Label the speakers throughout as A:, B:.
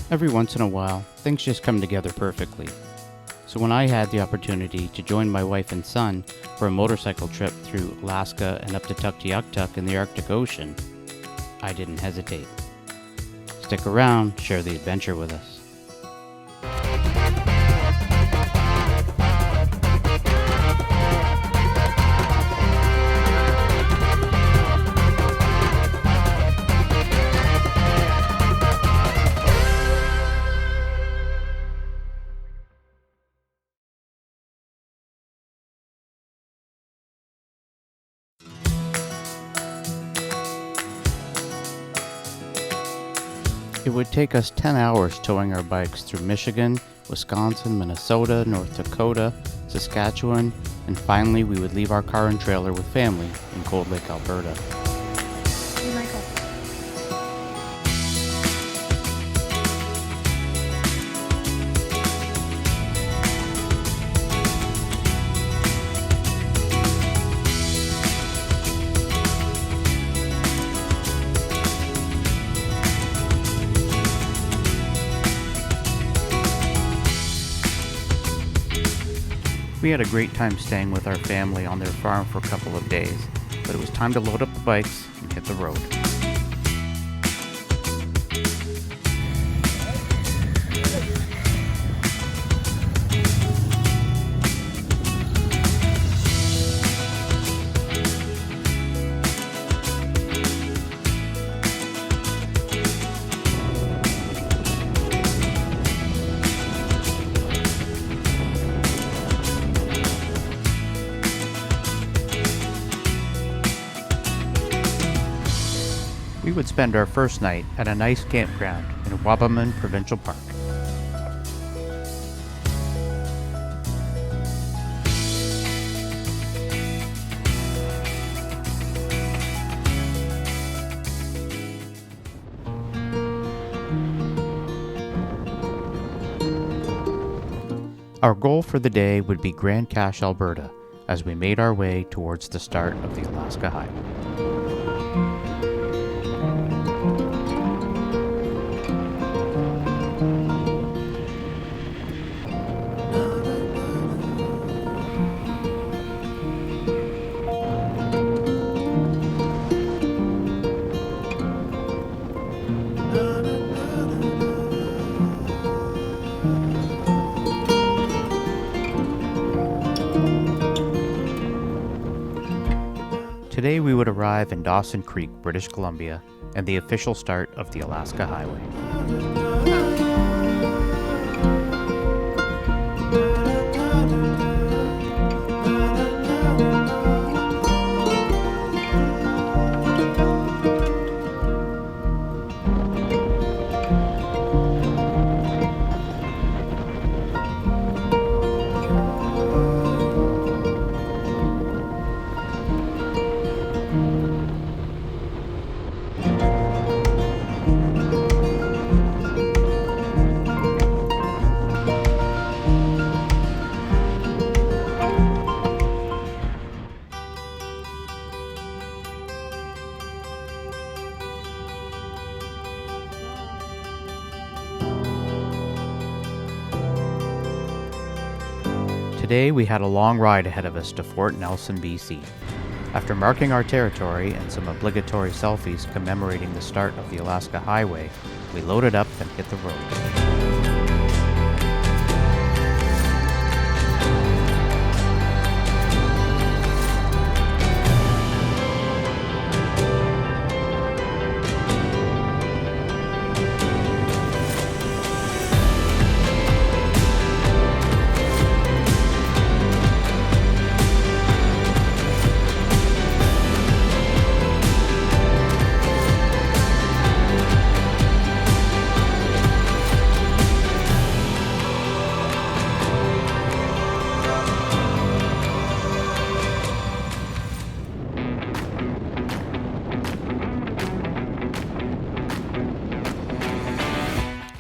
A: Every once in a while, things just come together perfectly. So when I had the opportunity to join my wife and son for a motorcycle trip through Alaska and up to Tuktoyaktuk in the Arctic Ocean, I didn't hesitate. Stick around, share the adventure with us. It would take us 10 hours towing our bikes through Michigan, Wisconsin, Minnesota, North Dakota, Saskatchewan, and finally we would leave our car and trailer with family in Cold Lake, Alberta.
B: Hey, Michael.
A: We had a great time staying with our family on their farm for a couple of days, but it was time to load up the bikes and hit the road. We would spend our first night at a nice campground in Wabamun Provincial Park. Our goal for the day would be Grande Cache, Alberta, as we made our way towards the start of the Alaska Highway. Today we would arrive in Dawson Creek, British Columbia, and the official start of the Alaska Highway. Today we had a long ride ahead of us to Fort Nelson, BC. After marking our territory and some obligatory selfies commemorating the start of the Alaska Highway, we loaded up and hit the road.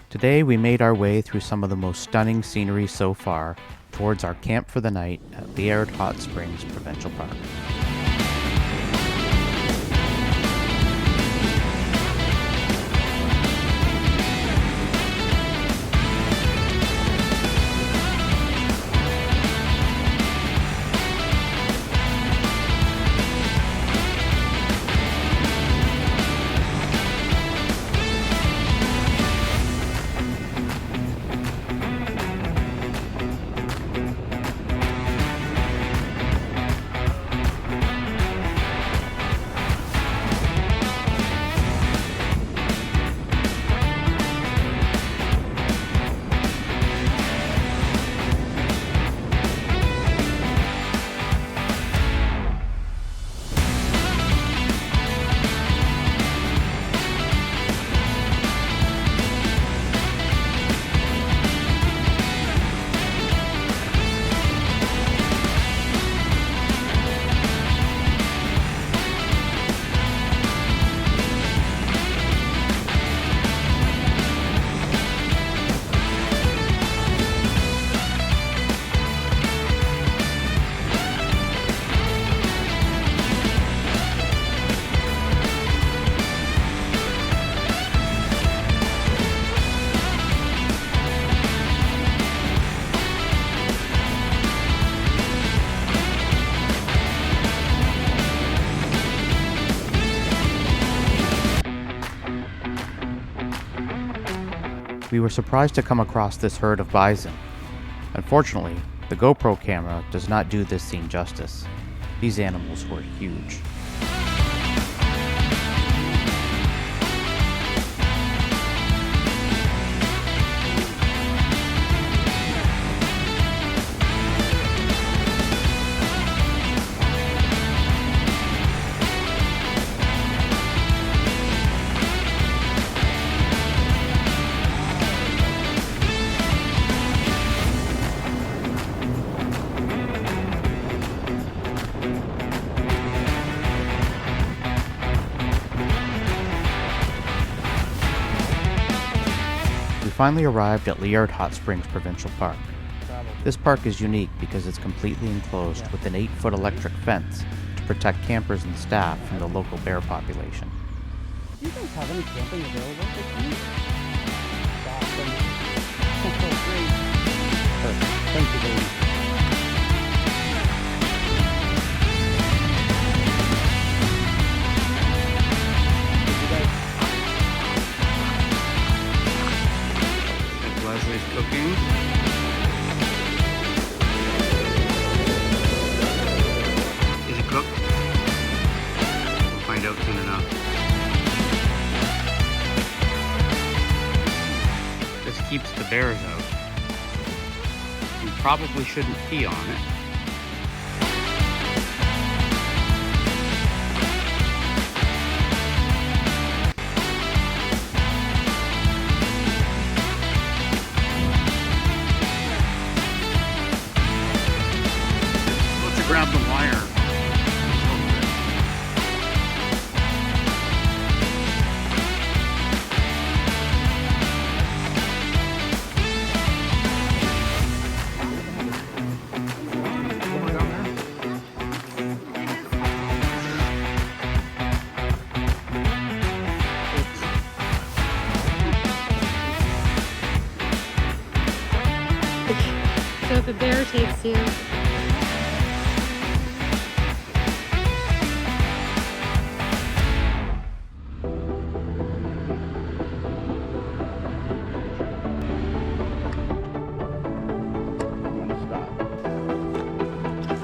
A: Today we made our way through some of the most stunning scenery so far towards our camp for the night at Liard Hot Springs Provincial Park. we were surprised to come across this herd of bison. Unfortunately, the GoPro camera does not do this scene justice. These animals were huge. We finally arrived at Liard Hot Springs Provincial Park. This park is unique because it's completely enclosed with an 8-foot electric fence to protect campers and staff from the local bear population.
C: Do you guys have any camping available? Perfect. Thank you very much.
A: Leslie's cooking. Is it cooked? We'll find out soon enough. This keeps the bears out. You probably shouldn't pee on it. Grab the wire.
B: So if a bear takes you,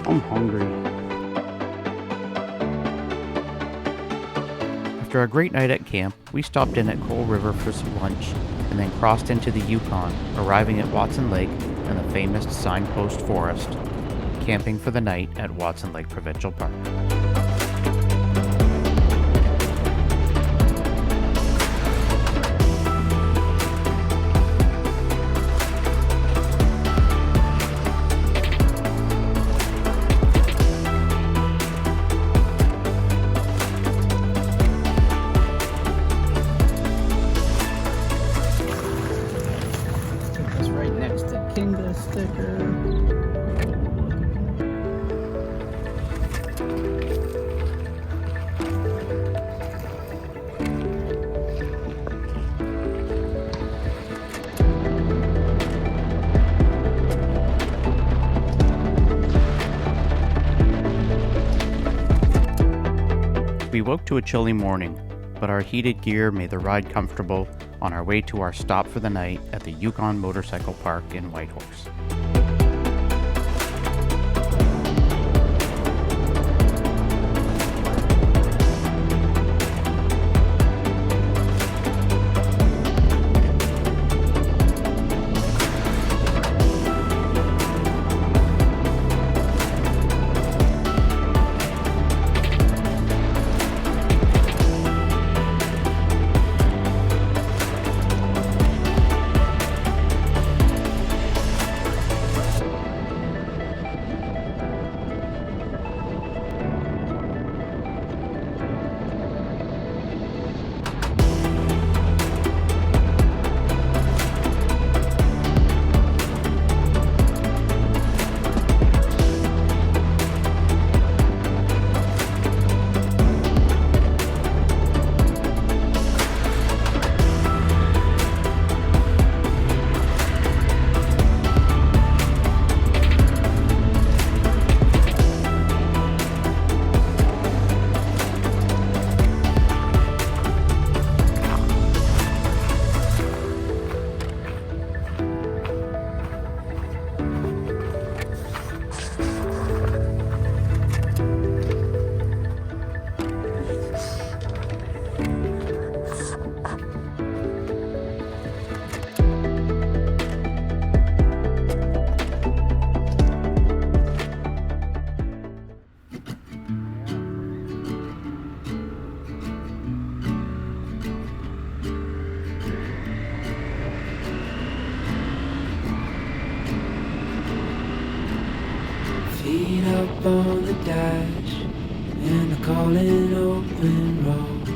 A: I'm hungry. After a great night at camp, we stopped in at Coal River for some lunch and then crossed into the Yukon, arriving at Watson Lake and the famous Signpost Forest, camping for the night at Watson Lake Provincial Park. We woke to a chilly morning, but our heated gear made the ride comfortable on our way to our stop for the night at the Yukon Motorcycle Park in Whitehorse.
D: feet up on the dash and a calling open road.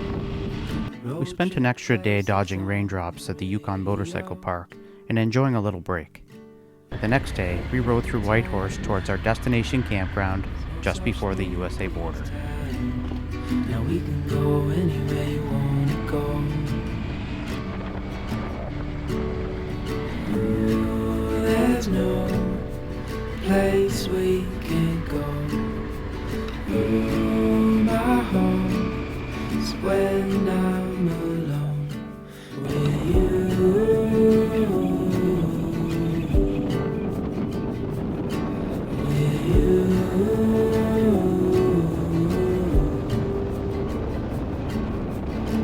A: We spent an extra day dodging raindrops at the Yukon Motorcycle Park and enjoying a little break. The next day, we rode through Whitehorse towards our destination campground just before the USA border.
D: Now we can go anywhere you wanna go. Ooh, there's no place we can go. Ooh, my home is when I'm alone with you.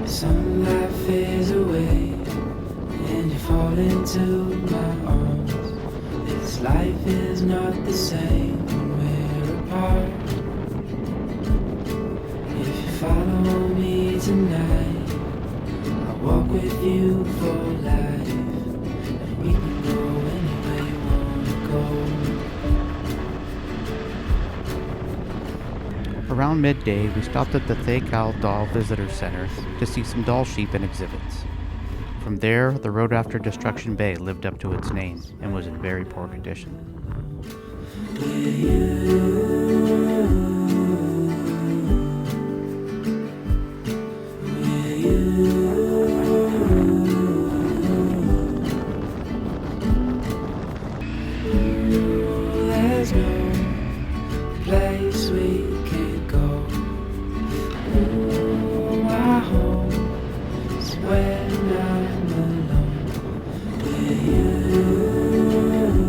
D: Sunlight fades away and you fall into my arms. This life is not the same when we're apart. If you follow me tonight, I'll walk with you for life. And we can go anywhere you wanna go.
A: Around midday, we stopped at the Thakal Doll Visitor Center to see some doll sheep and exhibits. From there, the road after Destruction Bay lived up to its name and was in very poor condition.
D: There's no place we can go. Ooh, my home is when I'm alone with you. With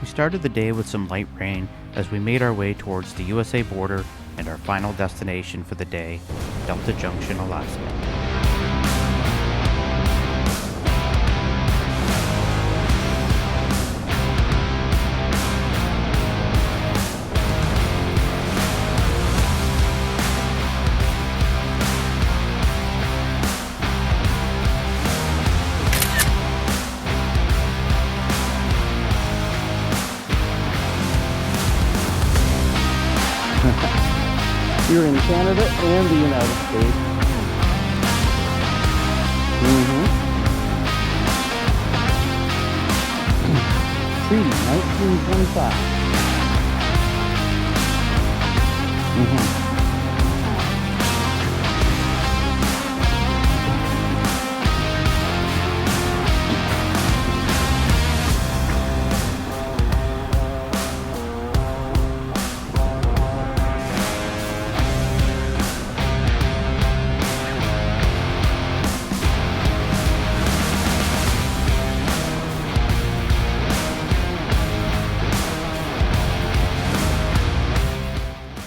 A: We started the day with some light rain as we made our way towards the USA border and our final destination for the day, Delta Junction, Alaska.
C: You're in Canada and the United States. Treaty 1925.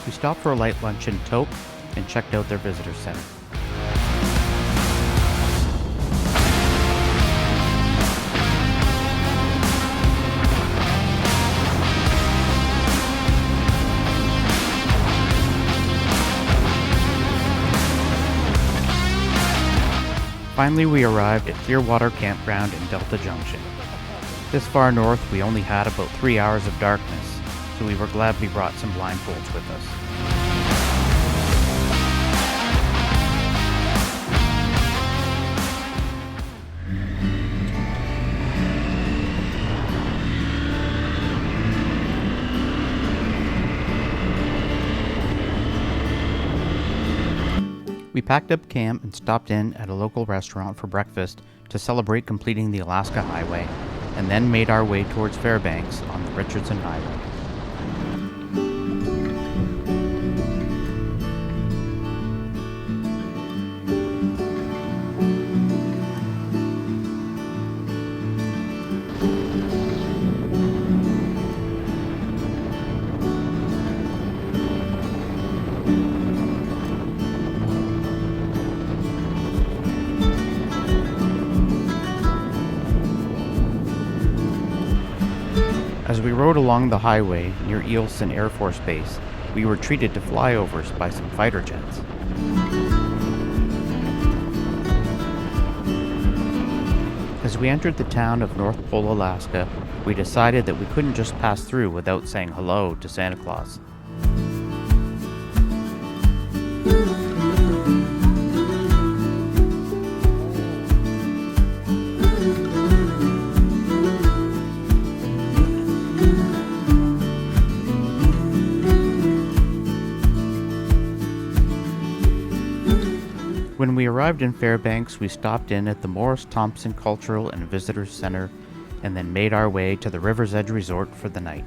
A: We stopped for a light lunch in Tok and checked out their visitor center. Finally, we arrived at Clearwater Campground in Delta Junction. This far north, we only had about 3 hours of darkness, so we were glad we brought some blindfolds with us. We packed up camp and stopped in at a local restaurant for breakfast to celebrate completing the Alaska Highway, and then made our way towards Fairbanks on the Richardson Highway. rode along the highway near Eelson Air Force Base, we were treated to flyovers by some fighter jets. As we entered the town of North Pole, Alaska, we decided that we couldn't just pass through without saying hello to Santa Claus. When we arrived in Fairbanks, we stopped in at the Morris Thompson Cultural and Visitors Center and then made our way to the River's Edge Resort for the night.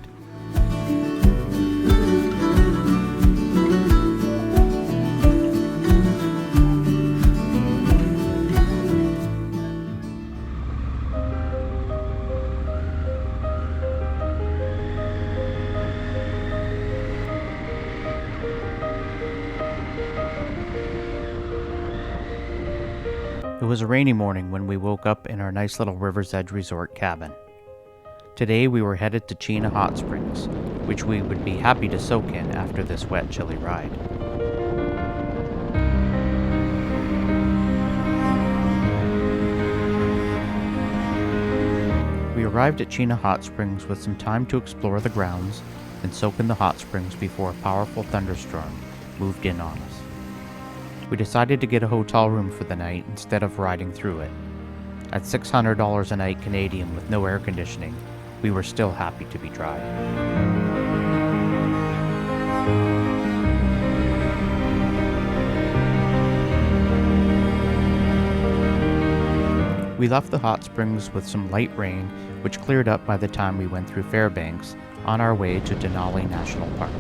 A: It was a rainy morning when we woke up in our nice little River's Edge Resort cabin. Today we were headed to Chena Hot Springs, which we would be happy to soak in after this wet, chilly ride. We arrived at Chena Hot Springs with some time to explore the grounds and soak in the hot springs before a powerful thunderstorm moved in on us. We decided to get a hotel room for the night instead of riding through it. At $600 a night Canadian with no air conditioning, we were still happy to be dry. We left the hot springs with some light rain, which cleared up by the time we went through Fairbanks on our way to Denali National Park.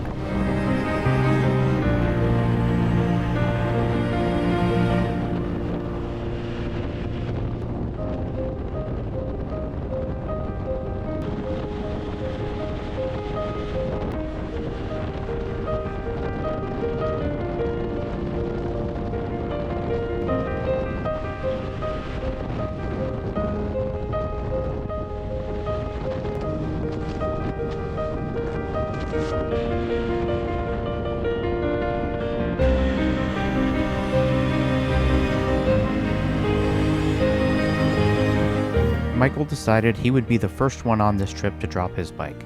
A: Michael decided he would be the first one on this trip to drop his bike.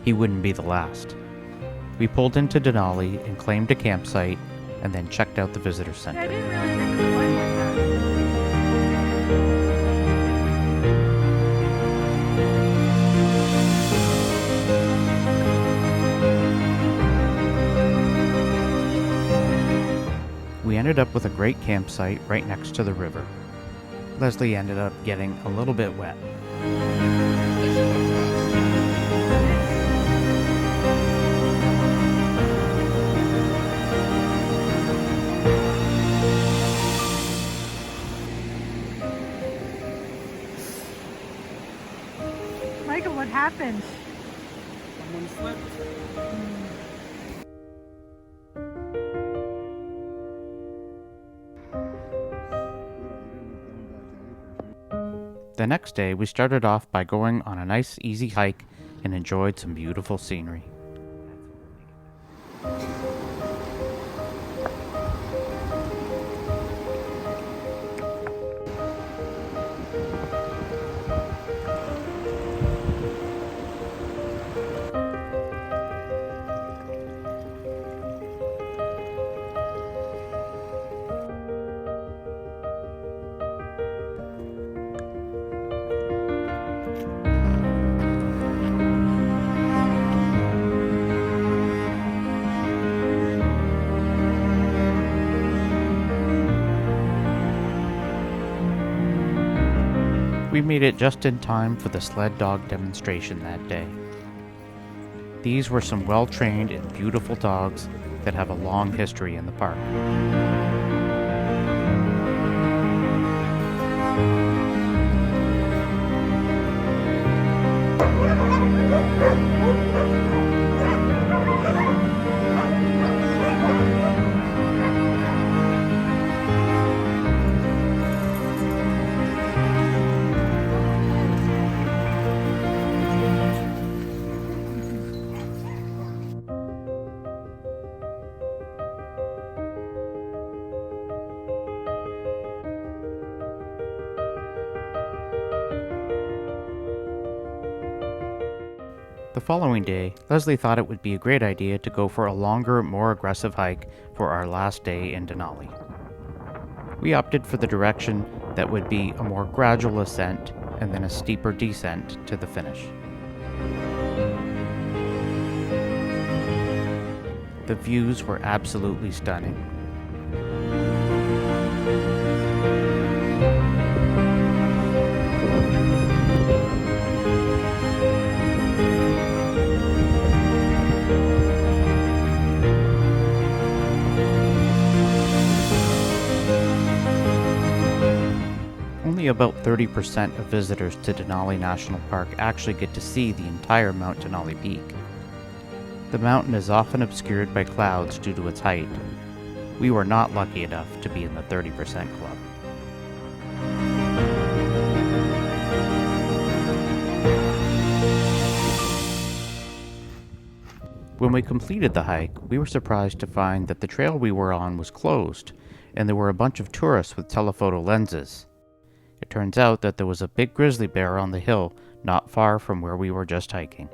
A: He wouldn't be the last. We pulled into Denali and claimed a campsite and then checked out the visitor center.
B: I didn't realize I could run like that.
A: We ended up with a great campsite right next to the river. Leslie ended up getting a little bit wet.
B: Michael, what happened?
C: Someone slipped.
A: The next day, we started off by going on a nice, easy hike and enjoyed some beautiful scenery. We made it just in time for the sled dog demonstration that day. These were some well-trained and beautiful dogs that have a long history in the park. following day, Leslie thought it would be a great idea to go for a longer, more aggressive hike for our last day in Denali. We opted for the direction that would be a more gradual ascent and then a steeper descent to the finish. The views were absolutely stunning. Only about 30% of visitors to Denali National Park actually get to see the entire Mount Denali Peak. The mountain is often obscured by clouds due to its height. We were not lucky enough to be in the 30% club. When we completed the hike, we were surprised to find that the trail we were on was closed, and there were a bunch of tourists with telephoto lenses. It turns out that there was a big grizzly bear on the hill not far from where we were just hiking.